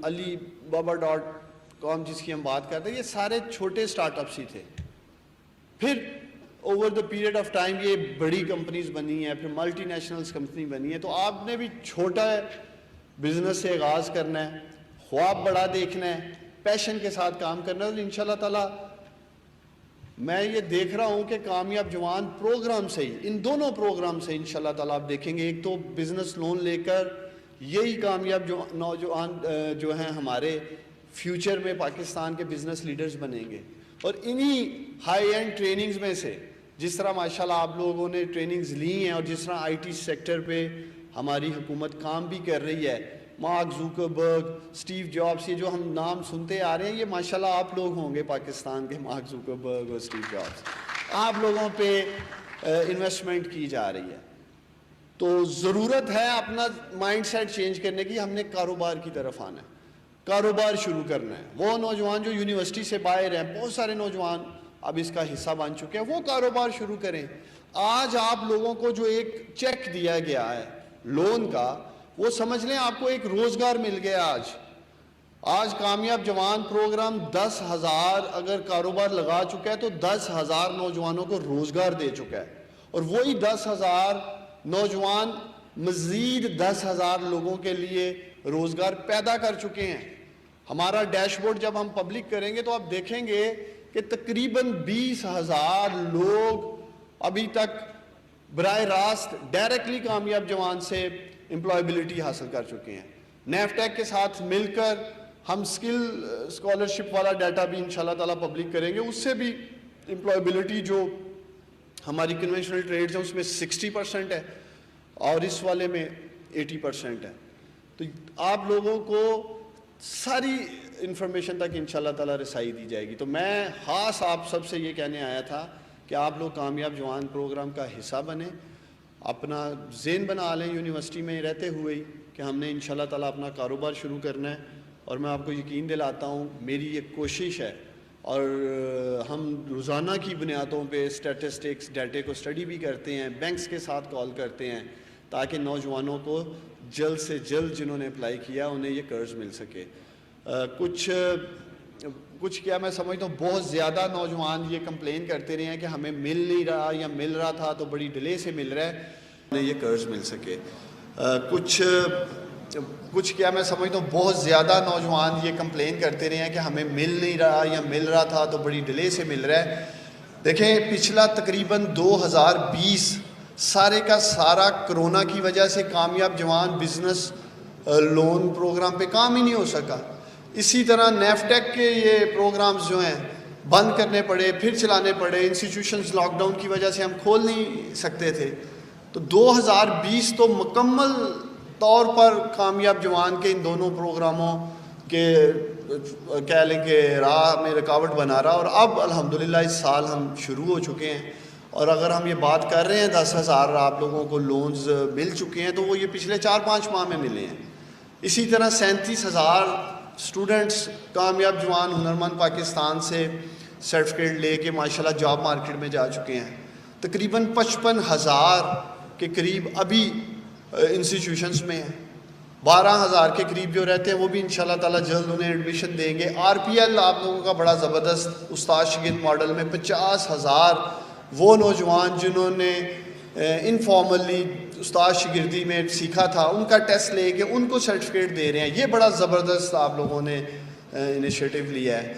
علی بابا dot com جس کی ہم بات کرتے ہیں، یہ سارے چھوٹے سٹارٹ اپس ہی تھے. پھر over the period of time یہ بڑی کمپنیز بنی ہیں، پھر ملٹی نیشنلز کمپنی بنی ہے. تو آپ نے بھی چھوٹا بزنس سے آغاز کرنا ہے، خواب بڑا دیکھنا ہے، پیشن کے ساتھ کام کرنا ہے. اور انشاءاللہ تعالیٰ میں یہ دیکھ رہا ہوں کہ کامیاب جوان پروگرام سے ہی، ان دونوں پروگرام سے انشاءاللہ تعالیٰ آپ دیکھیں گے، ایک تو بزنس لون لے کر یہی کامیاب نوجوان جو ہیں ہمارے فیوچر میں پاکستان کے بزنس لیڈرز بنیں گے. اور انہی ہائی اینڈ ٹریننگز میں سے جس طرح ماشاءاللہ آپ لوگوں نے ٹریننگز لی ہیں اور جس طرح آئی ٹی سیکٹر پہ ہماری حکومت کام بھی کر رہی ہے، مارک زوکربرگ، اسٹیو جابس، یہ جو ہم نام سنتے آ رہے ہیں، یہ ماشاءاللہ آپ لوگ ہوں گے پاکستان کے مارک زوکربرگ اور اسٹیو جابس. آپ لوگوں پہ انویسٹمنٹ کی جا رہی ہے. تو ضرورت ہے اپنا مائنڈ سیٹ چینج کرنے کی. ہم نے کاروبار کی طرف آنا ہے، کاروبار شروع کرنا ہے. وہ نوجوان جو یونیورسٹی سے باہر ہیں، بہت سارے نوجوان اب اس کا حصہ بن چکے ہیں، وہ کاروبار شروع کریں. آج آپ لوگوں کو جو ایک چیک دیا گیا ہے لون کا، وہ سمجھ لیں آپ کو ایک روزگار مل گیا. آج کامیاب جوان پروگرام 10,000 اگر کاروبار لگا چکا ہے تو 10,000 نوجوانوں کو روزگار دے چکا ہے. اور وہی 10,000 نوجوان مزید 10,000 لوگوں کے لیے روزگار پیدا کر چکے ہیں. ہمارا ڈیش بورڈ جب ہم پبلک کریں گے تو آپ دیکھیں گے کہ تقریباً 20,000 لوگ ابھی تک براہ راست ڈائریکٹلی کامیاب جوان سے امپلائبلٹی حاصل کر چکے ہیں. نیفٹیک کے ساتھ مل کر ہم سکل اسکالرشپ والا ڈیٹا بھی انشاءاللہ تعالیٰ پبلک کریں گے. اس سے بھی امپلائبلٹی جو ہماری کنونشنل ٹریڈز ہیں اس میں 60% ہے اور اس والے میں 80% ہے. تو آپ لوگوں کو ساری انفارمیشن تک انشاءاللہ تعالیٰ رسائی دی جائے گی. تو میں خاص آپ سب سے یہ کہنے آیا تھا کہ آپ لوگ کامیاب جوان پروگرام کا حصہ بنیں، اپنا ذہن بنا لیں یونیورسٹی میں رہتے ہوئے ہی کہ ہم نے انشاءاللہ تعالیٰ اپنا کاروبار شروع کرنا ہے. اور میں آپ کو یقین دلاتا ہوں، میری ایک کوشش ہے اور ہم روزانہ کی بنیادوں پہ اسٹیٹسٹکس ڈیٹے کو اسٹڈی بھی کرتے ہیں، بینکس کے ساتھ کال کرتے ہیں تاکہ نوجوانوں کو جلد سے جلد جنہوں نے اپلائی کیا انہیں یہ قرض مل سکے. کچھ کیا میں سمجھتا ہوں بہت زیادہ نوجوان یہ کمپلین کرتے رہے ہیں کہ ہمیں مل نہیں رہا یا مل رہا تھا تو بڑی ڈیلے سے مل رہا ہے، انہیں یہ قرض مل سکے. کچھ کیا میں سمجھتا ہوں بہت زیادہ نوجوان یہ کمپلین کرتے رہے ہیں کہ ہمیں مل نہیں رہا یا مل رہا تھا تو بڑی ڈیلے سے مل رہا ہے. دیکھیں پچھلا تقریباً 2020 سارے کا سارا کرونا کی وجہ سے کامیاب جوان بزنس لون پروگرام پہ کام ہی نہیں ہو سکا. اسی طرح نیفٹیک کے یہ پروگرامز جو ہیں بند کرنے پڑے، پھر چلانے پڑے. انسٹیٹیوشنز لاک ڈاؤن کی وجہ سے ہم کھول نہیں سکتے تھے. تو 2020 تو مکمل طور پر کامیاب جوان کے ان دونوں پروگراموں کے کہہ لیں کہ راہ میں رکاوٹ بنا رہا. اور اب الحمدللہ اس سال ہم شروع ہو چکے ہیں اور اگر ہم یہ بات کر رہے ہیں 10,000 آپ لوگوں کو لونز مل چکے ہیں تو وہ یہ پچھلے 4-5 ماہ میں ملے ہیں. اسی طرح 37,000 اسٹوڈنٹس کامیاب جوان ہنرمند پاکستان سے سرٹیفکیٹ لے کے ماشاءاللہ جاب مارکیٹ میں جا چکے ہیں. تقریباً 55,000 کے قریب ابھی انسٹیٹیوشنز میں ہیں. 12,000 کے قریب جو رہتے ہیں وہ بھی انشاءاللہ تعالیٰ جلد انہیں ایڈمیشن دیں گے. RPL آپ لوگوں کا بڑا زبردست استاد شاگرد ماڈل میں 50,000 وہ نوجوان جنہوں نے انفارملی استاد شاگردی میں سیکھا تھا ان کا ٹیسٹ لے کے ان کو سرٹیفکیٹ دے رہے ہیں. یہ بڑا زبردست آپ لوگوں نے انیشیٹو لیا ہے.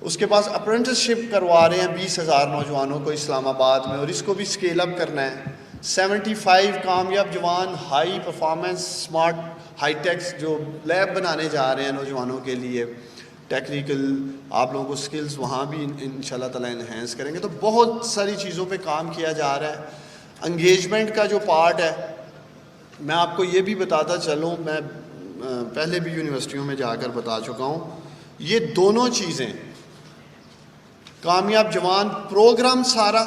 اس کے بعد اپرنٹسشپ کروا رہے ہیں 20,000 نوجوانوں کو اسلام آباد میں اور اس کو بھی اسکیل اپ کرنا ہے. 75 کامیاب جوان high performance smart high techs جو لیب بنانے جا رہے ہیں نوجوانوں کے لیے ٹیکنیکل آپ لوگوں کو سکلز وہاں بھی انشاءاللہ تعالیٰ انہینس کریں گے. تو بہت ساری چیزوں پہ کام کیا جا رہا ہے. انگیجمنٹ کا جو پارٹ ہے میں آپ کو یہ بھی بتاتا چلوں، میں پہلے بھی یونیورسٹیوں میں جا کر بتا چکا ہوں، یہ دونوں چیزیں کامیاب جوان پروگرام سارا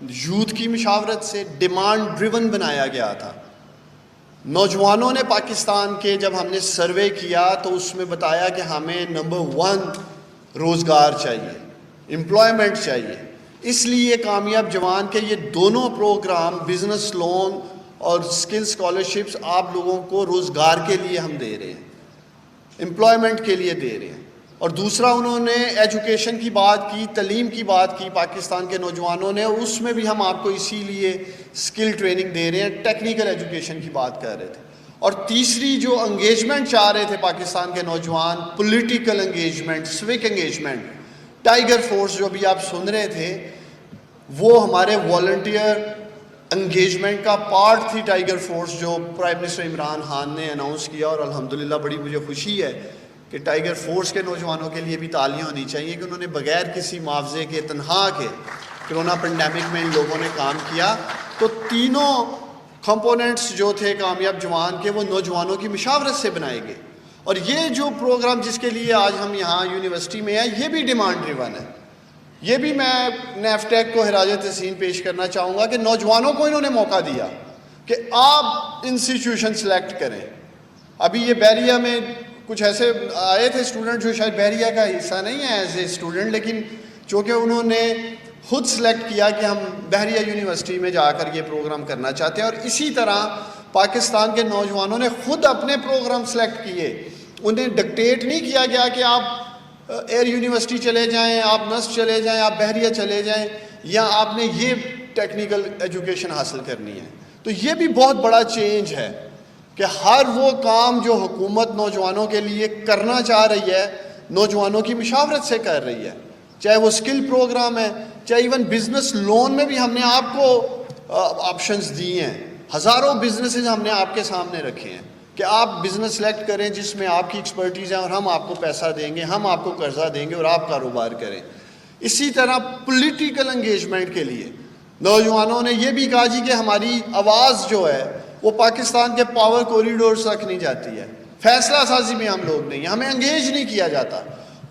یوتھ کی مشاورت سے ڈیمانڈ ڈریون بنایا گیا تھا. نوجوانوں نے پاکستان کے جب ہم نے سروے کیا تو اس میں بتایا کہ ہمیں نمبر 1 روزگار چاہیے، امپلائمنٹ چاہیے. اس لیے کامیاب جوان کے یہ دونوں پروگرام بزنس لون اور اسکل اسکالرشپس آپ لوگوں کو روزگار کے لیے ہم دے رہے ہیں. امپلائمنٹ کے لیے دے رہے ہیں. اور دوسرا انہوں نے ایجوکیشن کی بات کی, تعلیم کی بات کی پاکستان کے نوجوانوں نے, اس میں بھی ہم آپ کو اسی لیے اسکل ٹریننگ دے رہے ہیں, ٹیکنیکل ایجوکیشن کی بات کر رہے تھے. اور تیسری جو انگیجمنٹ چاہ رہے تھے پاکستان کے نوجوان, پولیٹیکل انگیجمنٹ, سوک انگیجمنٹ, ٹائیگر فورس جو بھی آپ سن رہے تھے, وہ ہمارے والنٹیئر انگیجمنٹ کا پارٹ تھی. ٹائیگر فورس جو پرائم منسٹر عمران خان نے اناؤنس کیا, اور الحمدللہ بڑی مجھے خوشی ہے کہ ٹائیگر فورس کے نوجوانوں کے لیے بھی تالیاں ہونی چاہیے کہ انہوں نے بغیر کسی معاوضے کے, تنہا کے کرونا پینڈیمک میں ان لوگوں نے کام کیا. تو تینوں کمپوننٹس جو تھے کامیاب جوان کے, وہ نوجوانوں کی مشاورت سے بنائے گئے. اور یہ جو پروگرام جس کے لیے آج ہم یہاں یونیورسٹی میں ہیں, یہ بھی ڈیمانڈ ڈریون ہے. یہ بھی میں نیفٹیک کو خراج تحسین پیش کرنا چاہوں گا کہ نوجوانوں کو انہوں نے موقع دیا کہ آپ انسٹیٹیوشن سلیکٹ کریں. ابھی یہ بحریہ میں کچھ ایسے آئے تھے اسٹوڈنٹ جو شاید بحریہ کا حصہ نہیں ہے ایز اے اسٹوڈنٹ, لیکن چونکہ انہوں نے خود سلیکٹ کیا کہ ہم بحریہ یونیورسٹی میں جا کر یہ پروگرام کرنا چاہتے ہیں. اور اسی طرح پاکستان کے نوجوانوں نے خود اپنے پروگرام سلیکٹ کیے. انہیں ڈکٹیٹ نہیں کیا گیا کہ آپ ایئر یونیورسٹی چلے جائیں, آپ نسٹ چلے جائیں, آپ بحریہ چلے جائیں, یا آپ نے یہ ٹیکنیکل ایجوکیشن حاصل کرنی ہے. تو یہ بھی بہت بڑا چینج ہے کہ ہر وہ کام جو حکومت نوجوانوں کے لیے کرنا چاہ رہی ہے, نوجوانوں کی مشاورت سے کر رہی ہے. چاہے وہ اسکل پروگرام ہے, چاہے ایون بزنس لون میں بھی ہم نے آپ کو آپشنز دیے ہیں. ہزاروں بزنسز ہم نے آپ کے سامنے رکھے ہیں کہ آپ بزنس سلیکٹ کریں جس میں آپ کی ایکسپرٹیز ہے, اور ہم آپ کو پیسہ دیں گے, ہم آپ کو قرضہ دیں گے, اور آپ کاروبار کریں. اسی طرح پولیٹیکل انگیجمنٹ کے لیے نوجوانوں نے یہ بھی کہا جی کہ ہماری آواز جو ہے وہ پاکستان کے پاور کوریڈورز تک نہیں جاتی ہے, فیصلہ سازی میں ہم لوگ نہیں ہیں, ہمیں انگیج نہیں کیا جاتا.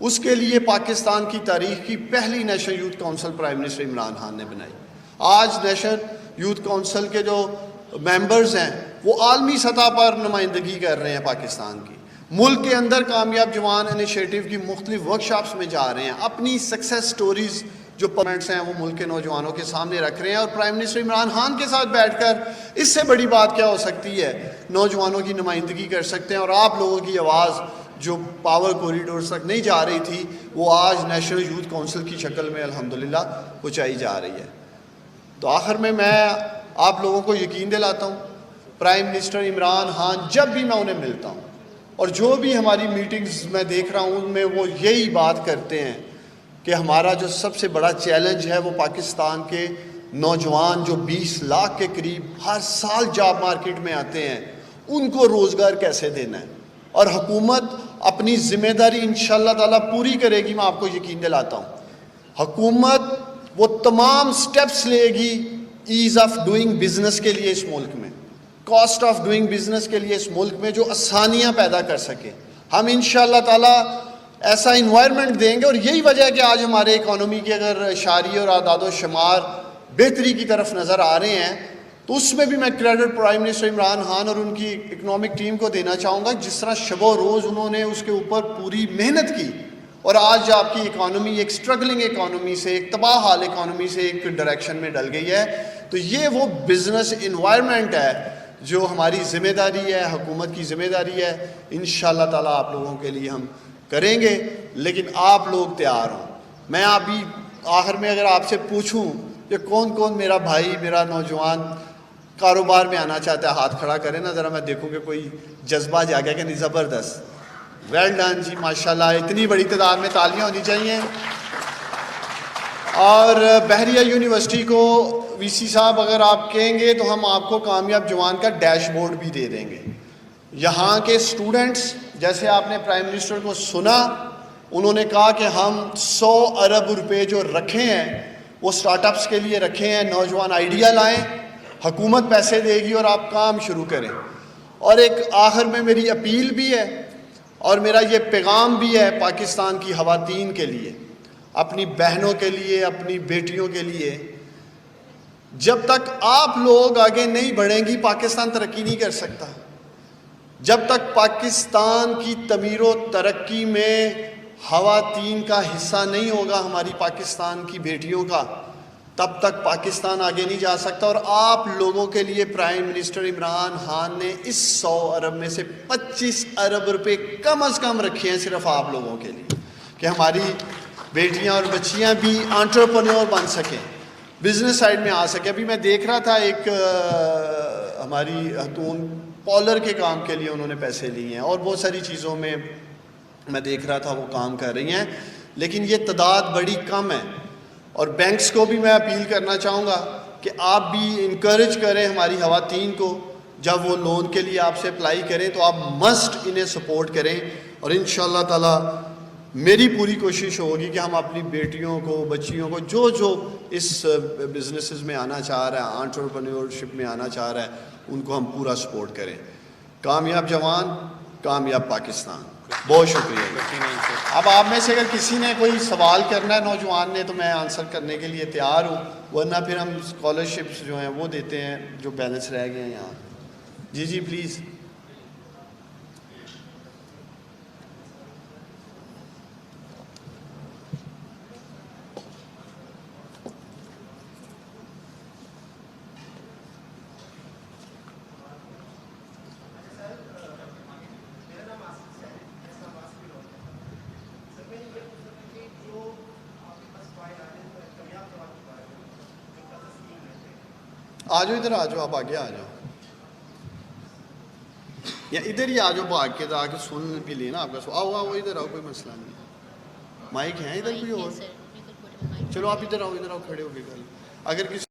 اس کے لیے پاکستان کی تاریخ کی پہلی national youth council prime minister Imran Khan نے بنائی. آج نیشنل یوتھ کونسل کے جو ممبرز ہیں وہ عالمی سطح پر نمائندگی کر رہے ہیں پاکستان کی. ملک کے اندر کامیاب جوان انیشیٹو کی مختلف ورکشاپس میں جا رہے ہیں, اپنی سکسیس سٹوریز جو پرمنٹس ہیں وہ ملک کے نوجوانوں کے سامنے رکھ رہے ہیں. اور پرائم منسٹر عمران خان کے ساتھ بیٹھ کر اس سے بڑی بات کیا ہو سکتی ہے, نوجوانوں کی نمائندگی کر سکتے ہیں. اور آپ لوگوں کی آواز جو پاور کوریڈورز تک نہیں جا رہی تھی, وہ آج نیشنل یوتھ کونسل کی شکل میں الحمدللہ پہنچائی جا رہی ہے. تو آخر میں آپ لوگوں کو یقین دلاتا ہوں, پرائم منسٹر عمران خان جب بھی میں انہیں ملتا ہوں اور جو بھی ہماری میٹنگز میں دیکھ رہا ہوں, ان میں وہ یہی بات کرتے ہیں کہ ہمارا جو سب سے بڑا چیلنج ہے وہ پاکستان کے نوجوان جو 20 لاکھ کے قریب ہر سال جاب مارکیٹ میں آتے ہیں, ان کو روزگار کیسے دینا ہے. اور حکومت اپنی ذمہ داری انشاءاللہ تعالیٰ پوری کرے گی, میں آپ کو یقین دلاتا ہوں. حکومت وہ تمام سٹیپس لے گی ایز آف ڈوئنگ بزنس کے لیے اس ملک میں, کاسٹ آف ڈوئنگ بزنس کے لیے اس ملک میں, جو آسانیاں پیدا کر سکے. ہم انشاءاللہ تعالیٰ ایسا انوائرمنٹ دیں گے. اور یہی وجہ ہے کہ آج ہمارے اکانومی کے اگر اشاریے اور اعداد و شمار بہتری کی طرف نظر آ رہے ہیں, تو اس میں بھی میں credit prime minister Imran Khan اور ان کی اکنامک ٹیم کو دینا چاہوں گا. جس طرح شب و روز انہوں نے اس کے اوپر پوری محنت کی, اور آج آپ کی اکانومی ایک سٹرگلنگ اکانومی سے, ایک تباہ حال اکانومی سے ایک ڈائریکشن میں ڈل گئی ہے. تو یہ وہ بزنس انوائرمنٹ ہے جو ہماری ذمہ داری ہے, حکومت کی ذمہ داری ہے. انشاءاللہ تعالیٰ آپ لوگوں کے لیے ہم کریں گے, لیکن آپ لوگ تیار ہوں. میں ابھی آخر میں اگر آپ سے پوچھوں کہ کون کون میرا بھائی, میرا نوجوان کاروبار میں آنا چاہتا ہے, ہاتھ کھڑا کرے نا ذرا, میں دیکھوں کہ کوئی جذبہ جاگیا کہ نہیں. زبردست, ویل ڈن جی, ماشاءاللہ. اتنی بڑی تعداد میں تالیاں ہونی چاہیے. اور بحریہ یونیورسٹی کو وی سی صاحب اگر آپ کہیں گے تو ہم آپ کو کامیاب جوان کا ڈیش بورڈ بھی دے دیں گے. یہاں کے اسٹوڈنٹس, جیسے آپ نے پرائم منسٹر کو سنا, انہوں نے کہا کہ ہم 100 ارب روپے جو رکھے ہیں وہ سٹارٹ اپس کے لیے رکھے ہیں, نوجوان آئیڈیا لائیں, حکومت پیسے دے گی اور آپ کام شروع کریں. اور ایک آخر میں میری اپیل بھی ہے اور میرا یہ پیغام بھی ہے پاکستان کی خواتین کے لیے, اپنی بہنوں کے لیے, اپنی بیٹیوں کے لیے. جب تک آپ لوگ آگے نہیں بڑھیں گی پاکستان ترقی نہیں کر سکتا. جب تک پاکستان کی تعمیر و ترقی میں خواتین کا حصہ نہیں ہوگا, ہماری پاکستان کی بیٹیوں کا, تب تک پاکستان آگے نہیں جا سکتا. اور آپ لوگوں کے لیے پرائم منسٹر عمران خان نے اس 100 ارب میں سے 25 ارب روپے کم از کم رکھے ہیں صرف آپ لوگوں کے لیے, کہ ہماری بیٹیاں اور بچیاں بھی انٹرپرینور بن سکیں, بزنس سائڈ میں آ سکیں. ابھی میں دیکھ رہا تھا ایک ہماری خاتون پالر کے کام کے لیے انہوں نے پیسے لیے ہیں, اور بہت ساری چیزوں میں میں دیکھ رہا تھا وہ کام کر رہی ہیں, لیکن یہ تعداد بڑی کم ہے. اور بینکس کو بھی میں اپیل کرنا چاہوں گا کہ آپ بھی انکریج کریں ہماری خواتین کو, جب وہ لون کے لیے آپ سے اپلائی کریں تو آپ مسٹ انہیں سپورٹ کریں. اور انشاءاللہ تعالی میری پوری کوشش ہوگی کہ ہم اپنی بیٹیوں کو, بچیوں کو, جو اس بزنسز میں آنا چاہ رہا ہے, انٹرپرینیورشپ میں آنا چاہ رہا ہے, ان کو ہم پورا سپورٹ کریں. کامیاب جوان, کامیاب پاکستان. بہت شکریہ. اب آپ میں سے اگر کسی نے کوئی سوال کرنا ہے نوجوان نے, تو میں آنسر کرنے کے لیے تیار ہوں, ورنہ پھر ہم اسکالرشپس جو ہیں وہ دیتے ہیں جو بیلنس رہ گئے ہیں یہاں. جی پلیز. آ جاؤ ادھر, آ جاؤ, آپ آگے آ جاؤ, یا ادھر ہی آ جاؤ بھاگ کے, آ کے سن بھی لینا آپ کا. آؤ ادھر آؤ, کوئی مسئلہ نہیں. مائک ہے ادھر کوئی اور؟ چلو آپ ادھر آؤ, کھڑے ہو کے. اگر کسی